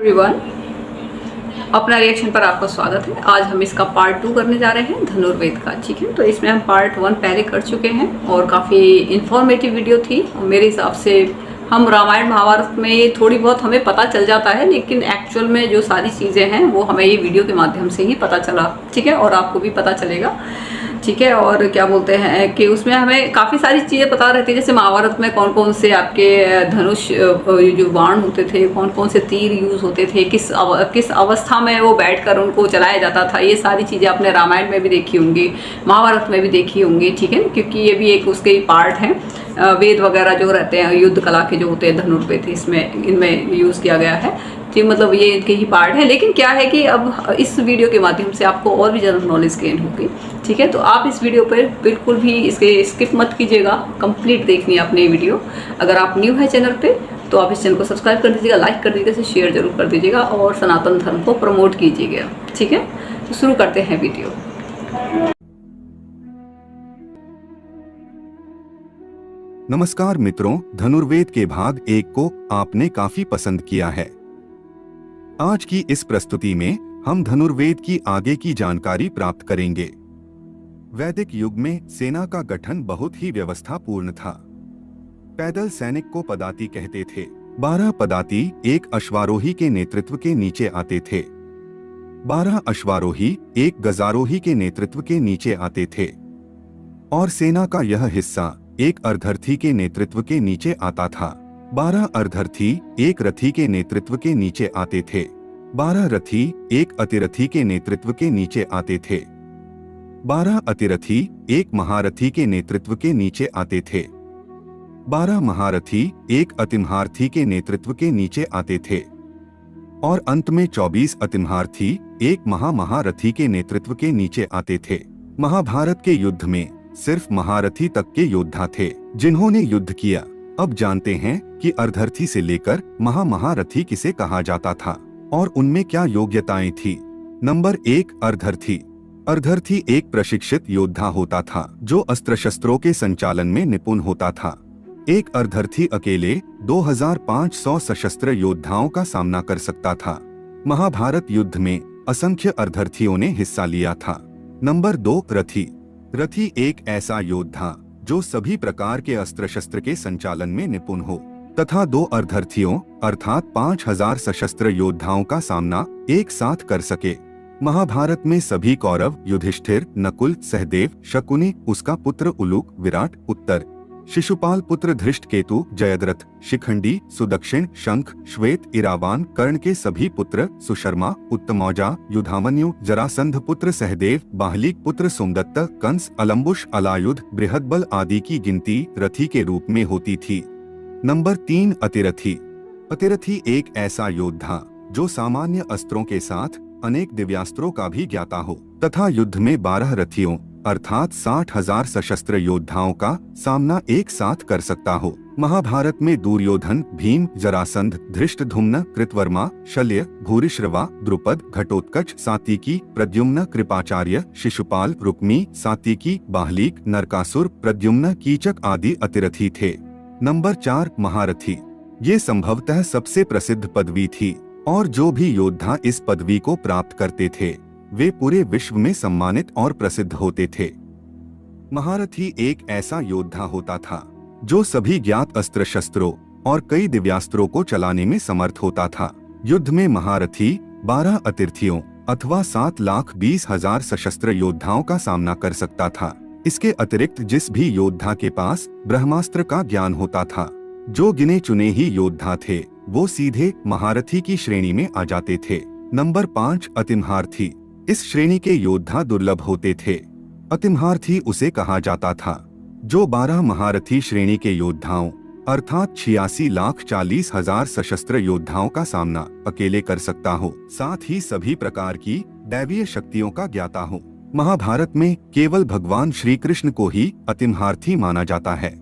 Everyone, अपना reaction पर आपका स्वागत है। आज हम इसका पार्ट 2 करने जा रहे हैं धनुर्वेद का। ठीक है, तो इसमें हम पार्ट 1 पहले कर चुके हैं और काफ़ी इंफॉर्मेटिव वीडियो थी। और मेरे हिसाब से हम रामायण महाभारत में ये थोड़ी बहुत हमें पता चल जाता है, लेकिन एक्चुअल में जो सारी चीज़ें हैं वो हमें ये वीडियो के माध्यम से ही पता चला। ठीक है, और आपको भी पता चलेगा। ठीक है, और क्या बोलते हैं कि उसमें हमें काफ़ी सारी चीज़ें पता रहती है। जैसे महाभारत में कौन कौन से आपके धनुष जो बाण होते थे, कौन कौन से तीर यूज़ होते थे, किस अवस्था में वो बैठकर उनको चलाया जाता था, ये सारी चीज़ें आपने रामायण में भी देखी होंगी, महाभारत में भी देखी होंगी। ठीक है, क्योंकि ये भी एक उसके ही पार्ट हैं। वेद वगैरह जो रहते हैं, युद्ध कला के जो होते हैं धनुर्वेद, इसमें इनमें यूज़ किया गया है। जी, मतलब ये इनके ही पार्ट है। लेकिन क्या है कि अब इस वीडियो के माध्यम से आपको और भी ज़्यादा नॉलेज गेन होगी। ठीक है, तो आप इस वीडियो पर बिल्कुल भी इसके स्किप मत कीजिएगा, कंप्लीट देखनी है आपने ये वीडियो। अगर आप न्यू है चैनल पे तो आप इस चैनल को सब्सक्राइब कर दीजिएगा, लाइक कर दीजिएगा, शेयर जरूर कर दीजिएगा और सनातन धर्म को प्रमोट कीजिएगा। ठीक है, तो शुरू करते हैं वीडियो। नमस्कार मित्रों, धनुर्वेद के भाग 1 को आपने काफी पसंद किया है। आज की इस प्रस्तुति में हम धनुर्वेद की आगे की जानकारी प्राप्त करेंगे। वैदिक युग में सेना का गठन बहुत ही व्यवस्थापूर्ण था। पैदल सैनिक को पदाति कहते थे। 12 पदाति एक अश्वारोही के नेतृत्व के नीचे आते थे। 12 अश्वारोही एक गजारोही के नेतृत्व के नीचे आते थे और सेना का यह हिस्सा एक अर्धरथी के नेतृत्व के नीचे आता था। 12 अर्धरथी एक रथी के नेतृत्व के नीचे आते थे। 12 रथी एक अतिरथी के नेतृत्व के नीचे आते थे। 12 अतिरथी एक महारथी के नेतृत्व के नीचे आते थे। 12 महारथी एक अतिमहारथी के नेतृत्व के नीचे आते थे और अंत में 24 अतिमहारथी एक महारथी के नेतृत्व के नीचे आते थे। महाभारत के युद्ध में सिर्फ महारथी तक के योद्धा थे जिन्होंने युद्ध किया। अब जानते हैं कि अर्धरथी से लेकर महारथी किसे कहा जाता था और उनमें क्या योग्यताएं थी। नंबर 1, अर्धरथी। अर्धरथी एक प्रशिक्षित योद्धा होता था जो अस्त्र शस्त्रों के संचालन में निपुण होता था। एक अर्धरथी अकेले 2500 सशस्त्र योद्धाओं का सामना कर सकता था। महाभारत युद्ध में असंख्य अर्धरथियों ने हिस्सा लिया था। नंबर 2, रथी। रथी एक ऐसा योद्धा जो सभी प्रकार के अस्त्र शस्त्र के संचालन में निपुण हो तथा 2 अर्धरथियों अर्थात 5000 सशस्त्र योद्धाओं का सामना एक साथ कर सके। महाभारत में सभी कौरव युधिष्ठिर, नकुल, सहदेव, शकुनि, उसका पुत्र उलूक, विराट, उत्तर, शिशुपाल पुत्र धृष्टकेतु, जयद्रथ, शिखंडी, सुदक्षिण, शंख, श्वेत, इरावान, कर्ण के सभी पुत्र, सुशर्मा, उत्तमौजा, युधामन्यु, जरासंध पुत्र सहदेव, बाहलिक पुत्र सोमदत्त, कंस, अलम्बुश, अलायुध, बृहद्बल आदि की गिनती रथी के रूप में होती थी। नंबर 3, अतिरथी। अतिरथी एक ऐसा योद्धा जो सामान्य अस्त्रों के साथ अनेक दिव्यास्त्रों का भी ज्ञाता हो तथा युद्ध में 12 रथियों अर्थात 60,000 सशस्त्र योद्धाओं का सामना एक साथ कर सकता हो। महाभारत में दुर्योधन, भीम, जरासंध, धृष्टद्युम्न, कृतवर्मा, शल्य, भूरिश्रवा, द्रुपद, घटोत्कच, सात्विकी, प्रद्युम्न, कृपाचार्य, शिशुपाल, रुक्मी, सात्विकी, बाहलिक, नरकासुर, प्रद्युम्न, कीचक आदि अतिरथी थे। नंबर 4, महारथी। ये संभवतः सबसे प्रसिद्ध पदवी थी और जो भी योद्धा इस पदवी को प्राप्त करते थे वे पूरे विश्व में सम्मानित और प्रसिद्ध होते थे। महारथी एक ऐसा योद्धा होता था जो सभी ज्ञात अस्त्र शस्त्रों और कई दिव्यास्त्रों को चलाने में समर्थ होता था। युद्ध में महारथी 12 अतिरथियों अथवा 7,20,000 सशस्त्र योद्धाओं का सामना कर सकता था। इसके अतिरिक्त जिस भी योद्धा के पास ब्रह्मास्त्र का ज्ञान होता था, जो गिने चुने ही योद्धा थे, वो सीधे महारथी की श्रेणी में आ जाते थे। नंबर 5, अतिमहारथी। इस श्रेणी के योद्धा दुर्लभ होते थे। अतिमहारथी उसे कहा जाता था जो 12 महारथी श्रेणी के योद्धाओं अर्थात 86,40,000 सशस्त्र योद्धाओं का सामना अकेले कर सकता हो, साथ ही सभी प्रकार की दैवीय शक्तियों का ज्ञाता हो। महाभारत में केवल भगवान श्री कृष्ण को ही अतिमहारथी माना जाता है।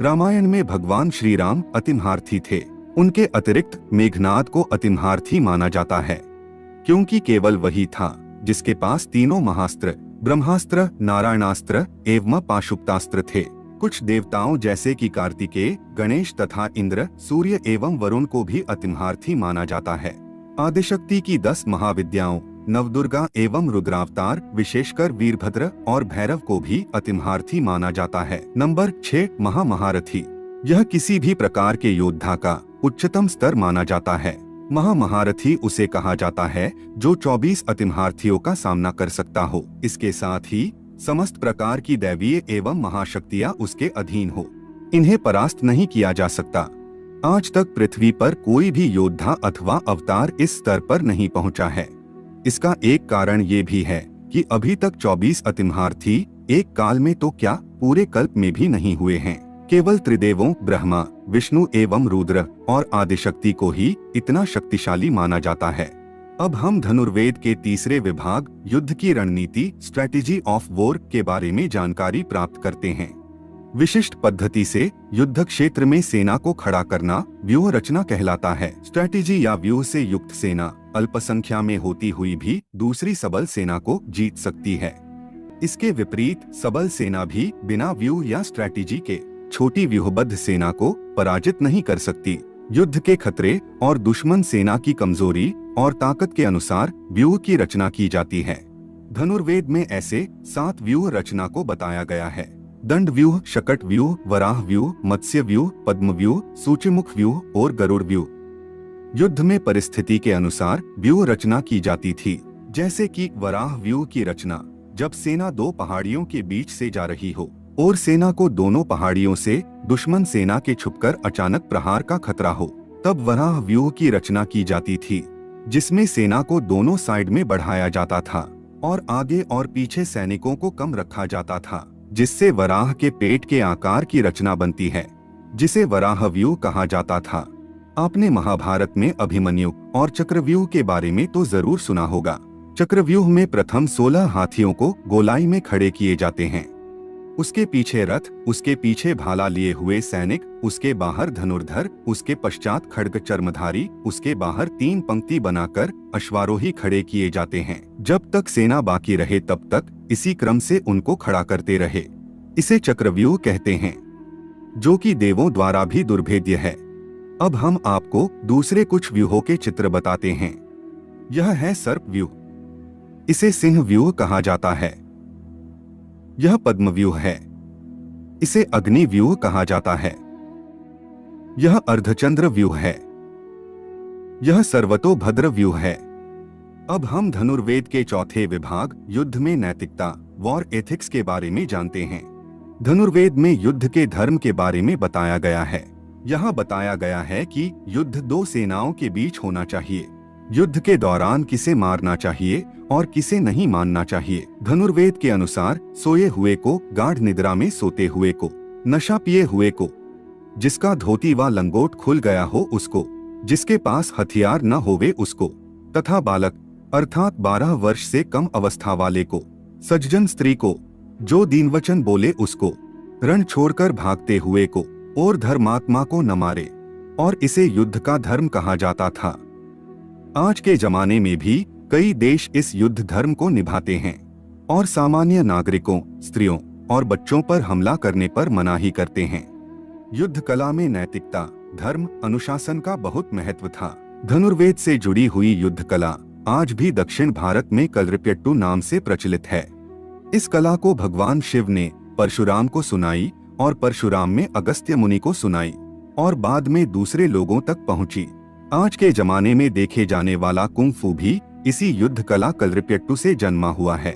रामायण में भगवान श्री राम अतिमहारथी थे। उनके अतिरिक्त मेघनाद को अतिमहारथी माना जाता है क्योंकि केवल वही था जिसके पास तीनों महास्त्र ब्रह्मास्त्र, नारायणास्त्र एवं पाशुपतास्त्र थे। कुछ देवताओं जैसे कि कार्तिकेय, गणेश तथा इंद्र, सूर्य एवं वरुण को भी अतिमहारथी माना जाता है। आदिशक्ति की 10 महाविद्याओं नवदुर्गा एवं रुद्रावतार विशेषकर वीरभद्र और भैरव को भी अतिमहारथी माना जाता है। नंबर 6 महामहारथी। यह किसी भी प्रकार के योद्धा का उच्चतम स्तर माना जाता है। महामहारथी उसे कहा जाता है जो 24 अतिमहारथियों का सामना कर सकता हो। इसके साथ ही समस्त प्रकार की दैवीय एवं महाशक्तियाँ उसके अधीन हो। इन्हें परास्त नहीं किया जा सकता। आज तक पृथ्वी पर कोई भी योद्धा अथवा अवतार इस स्तर पर नहीं पहुंचा है। इसका एक कारण ये भी है कि अभी तक 24 अतिमहारथी एक काल में तो क्या पूरे कल्प में भी नहीं हुए हैं। केवल त्रिदेवों ब्रह्मा, विष्णु एवं रुद्र और आदिशक्ति को ही इतना शक्तिशाली माना जाता है। अब हम धनुर्वेद के तीसरे विभाग युद्ध की रणनीति स्ट्रेटेजी ऑफ वॉर के बारे में जानकारी प्राप्त करते हैं। विशिष्ट पद्धति से युद्ध क्षेत्र में सेना को खड़ा करना व्यूह रचना कहलाता है। स्ट्रेटेजी या व्यूह से युक्त सेना अल्पसंख्या में होती हुई भी दूसरी सबल सेना को जीत सकती है। इसके विपरीत सबल सेना भी बिना व्यूह या स्ट्रेटेजी के छोटी व्यूहबद्ध सेना को पराजित नहीं कर सकती। युद्ध के खतरे और दुश्मन सेना की कमजोरी और ताकत के अनुसार व्यूह की रचना की जाती है। धनुर्वेद में ऐसे 7 व्यूह रचना को बताया गया है। दंड व्यूह, शकट व्यूह, वराह व्यूह, मत्स्य व्यूह, पद्म व्यूह, सूचीमुख व्यूह और गरुड़ व्यूह। युद्ध में परिस्थिति के अनुसार व्यूह रचना की जाती थी। जैसे कि वराह व्यूह की रचना जब सेना 2 पहाड़ियों के बीच से जा रही हो और सेना को दोनों पहाड़ियों से दुश्मन सेना के छुपकर अचानक प्रहार का खतरा हो, तब वराह व्यूह की रचना की जाती थी, जिसमें सेना को दोनों साइड में बढ़ाया जाता था और आगे और पीछे सैनिकों को कम रखा जाता था, जिससे वराह के पेट के आकार की रचना बनती है, जिसे वराह व्यूह कहा जाता था। आपने महाभारत में अभिमन्यु और चक्रव्यूह के बारे में तो जरूर सुना होगा। चक्रव्यूह में प्रथम 16 हाथियों को गोलाई में खड़े किए जाते हैं। उसके पीछे रथ, उसके पीछे भाला लिए हुए सैनिक, उसके बाहर धनुर्धर, उसके पश्चात खड्ग चर्मधारी, उसके बाहर 3 पंक्ति बनाकर अश्वारोही खड़े किए जाते हैं। जब तक सेना बाकी रहे तब तक इसी क्रम से उनको खड़ा करते रहे। इसे चक्रव्यूह कहते हैं, जो कि देवों द्वारा भी दुर्भेद्य है। अब हम आपको दूसरे कुछ व्यूहों के चित्र बताते हैं। यह है सर्प व्यूह। इसे सिंह व्यूह कहा जाता है। यह पद्म व्यूह है। इसे अग्नि व्यूह कहा जाता है। यह अर्धचंद्र व्यूह है। यह सर्वतोभद्र व्यूह है। अब हम धनुर्वेद के चौथे विभाग युद्ध में नैतिकता वॉर एथिक्स के बारे में जानते हैं। धनुर्वेद में युद्ध के धर्म के बारे में बताया गया है। यहाँ बताया गया है कि युद्ध 2 सेनाओं के बीच होना चाहिए। युद्ध के दौरान किसे मारना चाहिए और किसे नहीं मारना चाहिए। धनुर्वेद के अनुसार सोए हुए को, गाढ़ निद्रा में सोते हुए को, नशा पिए हुए को, जिसका धोती व लंगोट खुल गया हो उसको, जिसके पास हथियार न होवे उसको, तथा बालक अर्थात 12 वर्ष से कम अवस्था वाले को, सज्जन स्त्री को, जो दीनवचन बोले उसको, रण छोड़कर भागते हुए को और धर्मात्मा को न मारे, और इसे युद्ध का धर्म कहा जाता था। आज के जमाने में भी कई देश इस युद्ध धर्म को निभाते हैं और सामान्य नागरिकों, स्त्रियों और बच्चों पर हमला करने पर मनाही करते हैं। युद्ध कला में नैतिकता, धर्म, अनुशासन का बहुत महत्व था। धनुर्वेद से जुड़ी हुई युद्ध कला आज भी दक्षिण भारत में कलरिप्यट्टू नाम से प्रचलित है। इस कला को भगवान शिव ने परशुराम को सुनाई और परशुराम में अगस्त्य मुनि को सुनाई और बाद में दूसरे लोगों तक पहुंची। आज के जमाने में देखे जाने वाला कुंग फू भी इसी युद्ध कला कलरिप्यट्टू से जन्मा हुआ है।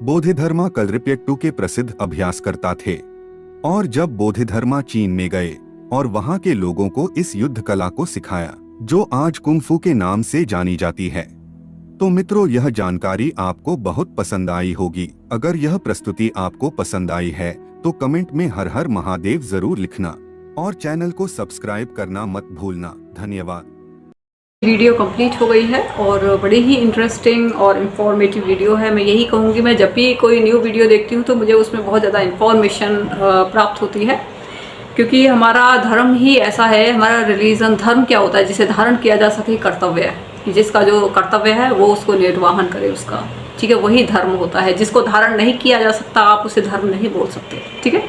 बोधिधर्मा कलरिप्यट्टू के प्रसिद्ध अभ्यासकर्ता थे और जब बोधिधर्मा चीन में गए और वहां के लोगों को इस युद्ध कला को सिखाया, जो आज कुंग फू के नाम से जानी जाती है। तो मित्रों, यह जानकारी आपको बहुत पसंद आई होगी। अगर यह प्रस्तुति आपको पसंद आई है तो कमेंट में हर हर महादेव जरूर लिखना और चैनल को सब्सक्राइब करना मत भूलना। धन्यवाद। वीडियो कंप्लीट हो गई है और बड़ी ही इंटरेस्टिंग और इन्फॉर्मेटिव वीडियो है। मैं यही कहूँगी, मैं जब भी कोई न्यू वीडियो देखती हूँ तो मुझे उसमें बहुत ज़्यादा इन्फॉर्मेशन प्राप्त होती है, क्योंकि हमारा धर्म ही ऐसा है। हमारा रिलीजन, धर्म क्या होता है? जिसे धारण किया जा सके, कर्तव्य है। जिसका जो कर्तव्य है वो उसको निर्वाहन करे उसका, ठीक है, वही धर्म होता है। जिसको धारण नहीं किया जा सकता आप उसे धर्म नहीं बोल सकते, ठीक है।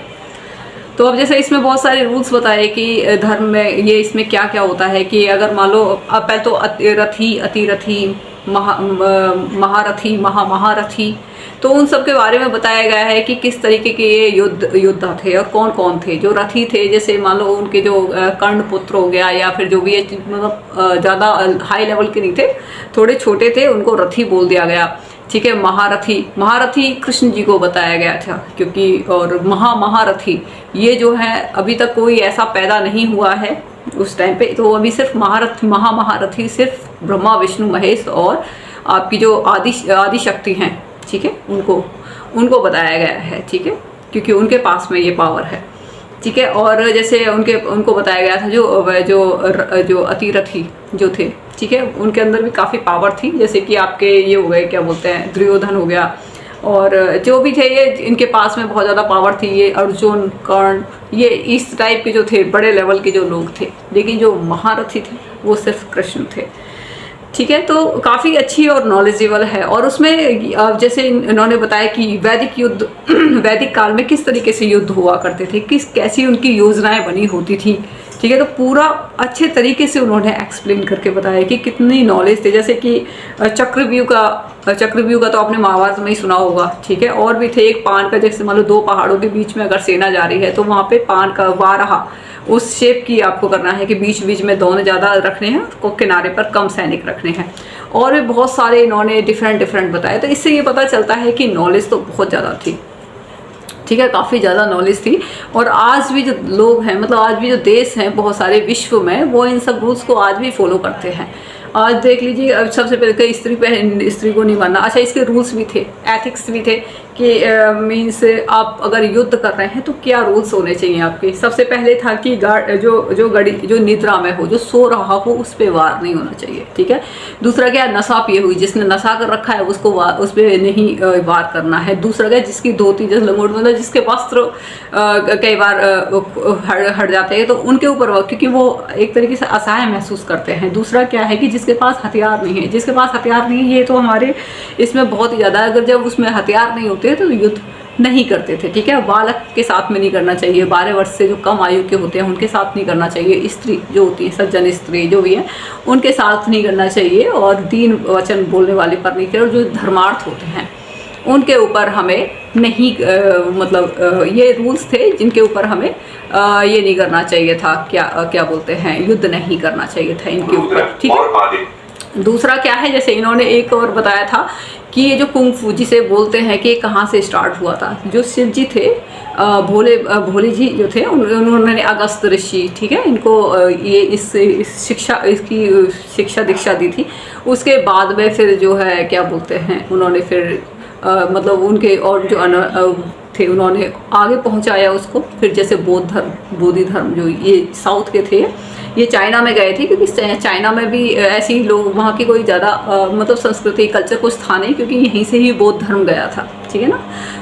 तो अब जैसे इसमें बहुत सारे रूल्स बताए कि धर्म में ये इसमें क्या क्या होता है कि अगर मान लो अब पहले तो रथी, अतिरथी, महारथी, महारथी, तो उन सब के बारे में बताया गया है कि किस तरीके के ये योद्धा थे और कौन कौन थे। जो रथी थे, जैसे मान लो उनके जो कर्ण पुत्र हो गया या फिर जो भी मतलब ज़्यादा हाई लेवल के नहीं थे, थोड़े छोटे थे, उनको रथी बोल दिया गया। ठीक है। महारथी कृष्ण जी को बताया गया था, क्योंकि और महारथी ये जो है अभी तक कोई ऐसा पैदा नहीं हुआ है उस टाइम पे। तो अभी सिर्फ महारथी सिर्फ ब्रह्मा, विष्णु, महेश और आपकी जो आदि शक्ति हैं, ठीक है, उनको बताया गया है। ठीक है, क्योंकि उनके पास में ये पावर है। ठीक है। और जैसे उनको बताया गया था जो अतिरथी जो थे, ठीक है, उनके अंदर भी काफ़ी पावर थी। जैसे कि आपके ये हो गए, क्या बोलते हैं, दुर्योधन हो गया, और जो भी थे ये इनके पास में बहुत ज़्यादा पावर थी। ये अर्जुन, कर्ण, ये इस टाइप के जो थे बड़े लेवल के जो लोग थे। लेकिन जो महारथी थे वो सिर्फ कृष्ण थे। ठीक है। तो काफ़ी अच्छी और नॉलेजेबल है। और उसमें जैसे इन्होंने बताया कि वैदिक युद्ध वैदिक काल में किस तरीके से युद्ध हुआ करते थे, कैसी उनकी योजनाएं बनी होती थी। ठीक है। तो पूरा अच्छे तरीके से उन्होंने एक्सप्लेन करके बताया कि कितनी नॉलेज थे। जैसे कि चक्रव्यूह का तो आपने महाभारत में ही सुना होगा। ठीक है। और भी थे, एक पान का, जैसे मान लो दो पहाड़ों के बीच में अगर सेना जा रही है तो वहाँ पे पान का वारहा उस शेप की आपको करना है कि बीच बीच में दोनों ज़्यादा रखने हैं, को किनारे पर कम सैनिक रखने हैं। और भी बहुत सारे इन्होंने डिफरेंट बताए। तो इससे ये पता चलता है कि नॉलेज तो बहुत ज़्यादा थी। ठीक है, काफ़ी ज़्यादा नॉलेज थी। और आज भी जो लोग हैं, मतलब आज भी जो देश हैं बहुत सारे विश्व में, वो इन सब रूल्स को आज भी फॉलो करते हैं। आज देख लीजिए, अब सबसे पहले कि स्त्री को नहीं मानना। अच्छा, इसके रूल्स भी थे, एथिक्स भी थे कि मीन्स आप अगर युद्ध कर रहे हैं तो क्या रूल्स होने चाहिए आपके। सबसे पहले था कि जो निद्रा में हो, जो सो रहा हो, उस पर वार नहीं होना चाहिए। ठीक है। दूसरा क्या, नशा पिए हुई, जिसने नशा कर रखा है उसको उस पर नहीं वार करना है। दूसरा क्या, जिसकी धोती जैसे लंगोट, मतलब जिसके वस्त्र कई बार हट जाते हैं तो उनके ऊपर, क्योंकि वो एक तरीके से असहाय महसूस करते हैं। दूसरा क्या है कि जिसके पास हथियार नहीं है, ये तो हमारे इसमें बहुत ही ज़्यादा, अगर जब उसमें हथियार नहीं होते तो युद्ध नहीं करते थे। ठीक है। बालक के साथ में नहीं करना चाहिए, 12 वर्ष से जो कम आयु के होते हैं उनके साथ नहीं करना चाहिए। स्त्री जो होती है, सज्जन स्त्री जो भी है, उनके साथ नहीं करना चाहिए। और दीन वचन बोलने वाले पर नहीं चाहिए। और जो धर्मार्थ होते हैं उनके ऊपर हमें नहीं ये रूल्स थे जिनके ऊपर हमें ये नहीं करना चाहिए था, क्या बोलते हैं, युद्ध नहीं करना चाहिए था इनके ऊपर। ठीक है। दूसरा क्या है, जैसे इन्होंने एक और बताया था कि ये जो कुंग-फू जिसे बोलते हैं कि कहाँ से स्टार्ट हुआ था। जो शिव जी थे, भोले जी जो थे, उन्होंने अगस्त ऋषि, ठीक है, इनको ये इसकी शिक्षा दीक्षा दी थी। उसके बाद में फिर जो है, क्या बोलते हैं, उन्होंने फिर मतलब उनके और जो थे उन्होंने आगे पहुंचाया उसको। फिर जैसे बोधि धर्म जो ये साउथ के थे, ये चाइना में गए थे, क्योंकि चाइना में भी ऐसे ही लोग, वहाँ की कोई ज़्यादा मतलब संस्कृति कल्चर कुछ था नहीं, क्योंकि यहीं से ही बौद्ध धर्म गया था। ठीक है ना।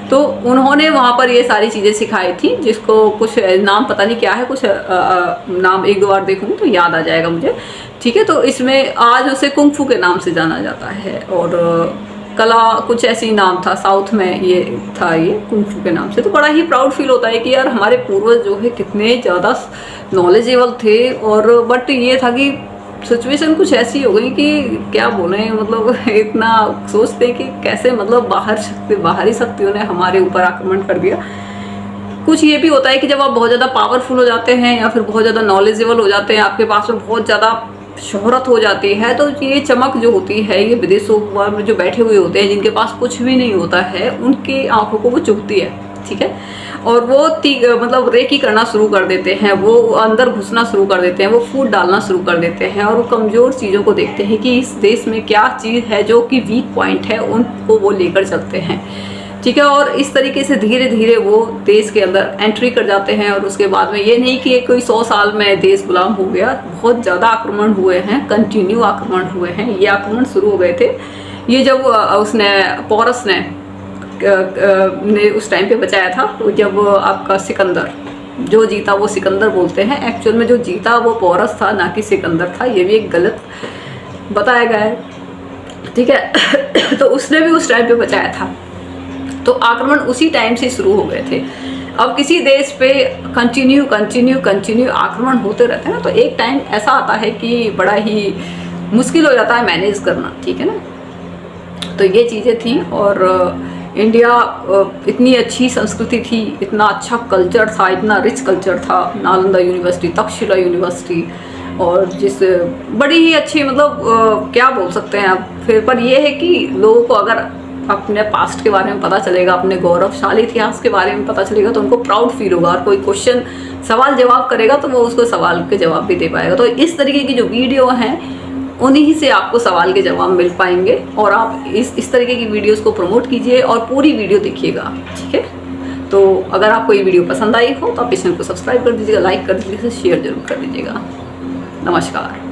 तो उन्होंने वहाँ पर ये सारी चीज़ें सिखाई थी, जिसको कुछ नाम पता नहीं क्या है, कुछ नाम एक दो बार देखूँगी तो याद आ जाएगा मुझे। ठीक है। तो इसमें आज उसे कुंग फू के नाम से जाना जाता है। और कला कुछ ऐसी नाम था, साउथ में ये था, ये कुंग फू के नाम से। तो बड़ा ही प्राउड फील होता है कि यार हमारे पूर्वज जो है कितने ज़्यादा नॉलेजेबल थे। और बट ये था कि सिचुएशन कुछ ऐसी हो गई कि क्या बोलें, मतलब इतना सोचते हैं कि कैसे, मतलब बाहरी शक्तियों ने हमारे ऊपर आक्रमण कर दिया। कुछ ये भी होता है कि जब आप बहुत ज़्यादा पावरफुल हो जाते हैं या फिर बहुत ज़्यादा नॉलेजेबल हो जाते हैं, आपके पास में बहुत ज़्यादा शोहरत हो जाती है, तो ये चमक जो होती है, ये विदेशों में जो बैठे हुए होते हैं, जिनके पास कुछ भी नहीं होता है, उनकी आंखों को वो चुभती है। ठीक है। और वो मतलब रेकी करना शुरू कर देते हैं, वो अंदर घुसना शुरू कर देते हैं, वो फूट डालना शुरू कर देते हैं। और वो कमज़ोर चीज़ों को देखते हैं कि इस देश में क्या चीज़ है जो कि वीक पॉइंट है, उनको वो लेकर चलते हैं। ठीक है। और इस तरीके से धीरे धीरे वो देश के अंदर एंट्री कर जाते हैं। और उसके बाद में ये नहीं कि कोई 100 साल में देश गुलाम हो गया, बहुत ज़्यादा आक्रमण हुए हैं, कंटिन्यू आक्रमण हुए हैं। ये आक्रमण शुरू हो गए थे, ये जब उसने पोरस ने उस टाइम पे बचाया था, तो जब आपका सिकंदर जो जीता, वो सिकंदर बोलते हैं, एक्चुअल में जो जीता वो पोरस था, ना कि सिकंदर था। ये भी एक गलत बताया गया है। ठीक है। तो उसने भी उस टाइम पे बचाया था। तो आक्रमण उसी टाइम से शुरू हो गए थे। अब किसी देश पे कंटिन्यू आक्रमण होते रहते हैं ना, तो एक टाइम ऐसा आता है कि बड़ा ही मुश्किल हो जाता है मैनेज करना, ठीक है ना। तो ये चीज़ें थी, और इंडिया इतनी अच्छी संस्कृति थी, इतना अच्छा कल्चर था, इतना रिच कल्चर था, नालंदा यूनिवर्सिटी, तक्षशिला यूनिवर्सिटी, और जिस बड़ी ही अच्छी, मतलब क्या बोल सकते हैं आप फिर। पर ये है कि लोगों को अगर अपने पास्ट के बारे में पता चलेगा, अपने गौरवशाली इतिहास के बारे में पता चलेगा, तो उनको प्राउड फील होगा, और कोई क्वेश्चन सवाल जवाब करेगा तो वो उसको सवाल के जवाब भी दे पाएगा। तो इस तरीके की जो वीडियो हैं उन्हीं से आपको सवाल के जवाब मिल पाएंगे, और आप इस तरीके की वीडियोस को प्रमोट कीजिए और पूरी वीडियो देखिएगा, ठीक है। तो अगर आपको ये वीडियो पसंद आई हो तो आप इस चैनल को सब्सक्राइब कर दीजिएगा, लाइक कर दीजिएगा, शेयर जरूर कर दीजिएगा। नमस्कार।